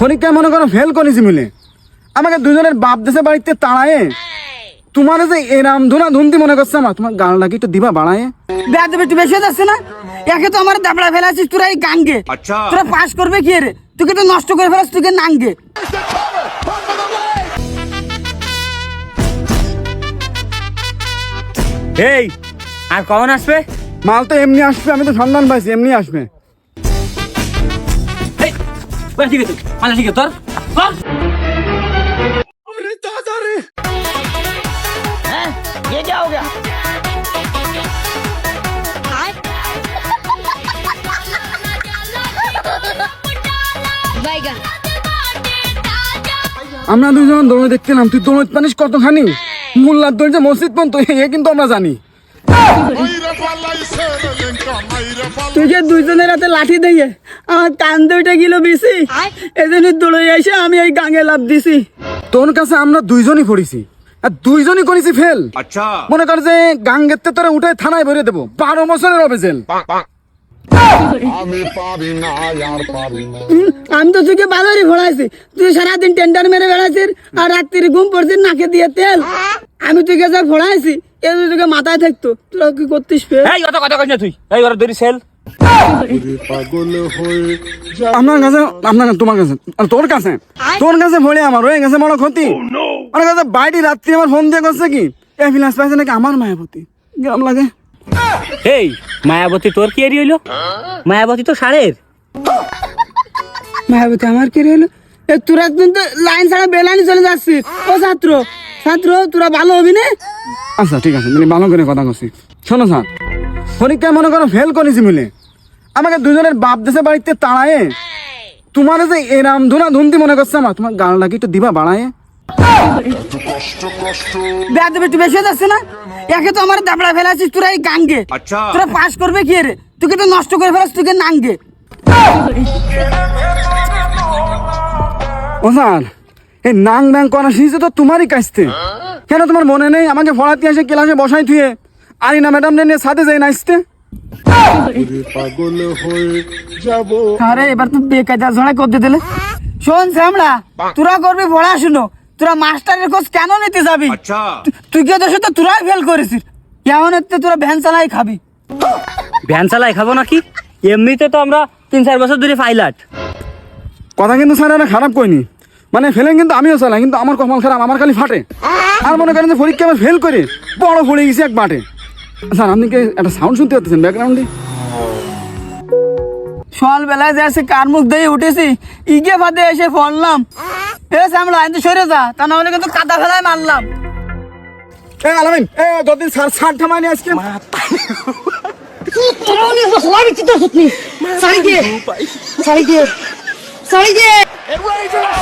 পরীক্ষায় মনে করো ফেল করেছি মিলে আমাকে দুজনের বাপ দেশে বাড়িতে তাড়ায় তোমার যে এরাম ধুনা ধুনতি মনে করছে আমার তোমার গালটা কি একটু দিবা বাড়ায় বেদ একটু বেশি হয়ে যাচ্ছে না? একে তো আমার দাবড়া ফেলাছিস তোরা এই গাঙ্গে, তোরা পাস করবে কি রে? তুই তো নষ্ট করে ফেলাস তুই নাঙ্গে। এই আর কখন আসবে? মাল তো এমনি আসবে, আমি তো সন্ধান পাইছি এমনি আসবে। ঠিক আছে মালা ঠিক আছে তোর ये क्या हो गया? আমরা দুজন দৌড়ে দেখছিলাম, তুই দৌড় পানিস কতখানি মোল্লার দৌড় যে মসজিদ পর্যন্ত এ কিন্তু আমরা জানি। তুই যে দুইজনের হাতে লাঠি দিয়ে আমার কান দুইটা গেল বেশি, এজন্য দৌড়ে এসে আমি এই গাঙ্গে লাফ দিছি। তোর কাছে আমরা দুইজনই পড়েছি আর দুইজনই করেছি ফেল। মনে কর যে গাঙ্গের তোরা উঠে থানায় ভরে দেবো, 12 বছরের হবে জেল। আমি তো তোকে বাজারে ভরাইছি, তুই সারাদিন টেন্ডার মেরে বেড়াইছিস আর রাত্রি ঘুম পড়ছিস নাকে দিয়ে তেল। আমি তোকে যা ভরাইছি এ তোকে মাথায় থাকতো, তোরা কি করতিস? এই অত কথা কইস না তুই, এই ওরা ধরি সেল আপনার কাছে তোমার কাছে আর তোর কাছে ভরে আমার হয়ে গেছে বড় ক্ষতি। আমার কাছে বাইরে রাত্রি আমার ফোন দিয়ে করছে কি এ ফিলাস পাইছে নাকি আমার মায়াবতী গ্রাম লাগে। এই মায়াবতী তোর কি এরি হইলো? মায়াবতী তো সারের। মায়াবতী আমার কি রইলো? তোরা কিন্তু লাইন ছাড়া বেলানি চলে যাচ্ছিস। ও ছাত্র তোরা ভালো হবি না? আচ্ছা ঠিক আছে, মিলে ভালো করে কথা করছি। শোনো স্যার, পরীক্ষায় মনে করো ফেল করেছি মিলে আমাকে দুজনের বাপ দেশে বাড়িতে তাড়ায় তোমার যে এরাম ধুনা ধুনতি মনে করছে আমার তোমার গালটা কি একটু দিবা বাড়ায় বেদ একটু বেশি হয়ে যাচ্ছে না? একে তো আমার দাবড়া ফেলাছিস তোরা এই গাঙ্গে, তোরা পাস করবে কি রে? তুই তো নষ্ট করে ফেলাস তুই নাঙ্গে। ও স্যার, এই নাং ব্যাং করা শিখছে তো তোমারই কাছতে। কেন তোমার মনে নেই আমাকে পড়াতে এসে ক্লাসে বসাই থুয়ে আরিনা ম্যাডাম নিয়ে সাথে যাই নাচতে? আরে এবার তো বেকায়দা ঝড়া করতে দিলে। শোন শ্যামলা, তোরা করবি পড়াশুনো, তোরা মাস্টারের কোর্স কেন নিতে যাবি? তুই কি দেশে তো তোরাই ফেল করেছিস, কেমন এতে তোরা ভ্যান চালাই খাবি? ভ্যান চালাই খাবো নাকি? এমনিতে তো আমরা 3-4 বছর ধরে পাইলট। কথা কিন্তু স্যার এটা খারাপ কইনি, মানে ফেলেন কিন্তু আমিও চালাই, কিন্তু আমার কপাল খারাপ, আমার খালি ফাটে। আর মনে করেন যে পরীক্ষা আমি ফেল করে বড় পড়ে গেছি এক বাটে। স্যার আপনি কি একটা সাউন্ড শুনতে পাচ্ছেন ব্যাকগ্রাউন্ডে? সকাল বেলায় যাচ্ছে কার মুখ দিয়ে উঠেছি, ইগে ফাঁদে এসে পড়লাম। এ শ্যামলা আমি তো সরে যা, তা না হলে কিন্তু কাদা ফেলায় মারলাম। আলামিন যদি স্যার থামায়নি আজকে And raising a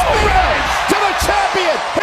to the champion.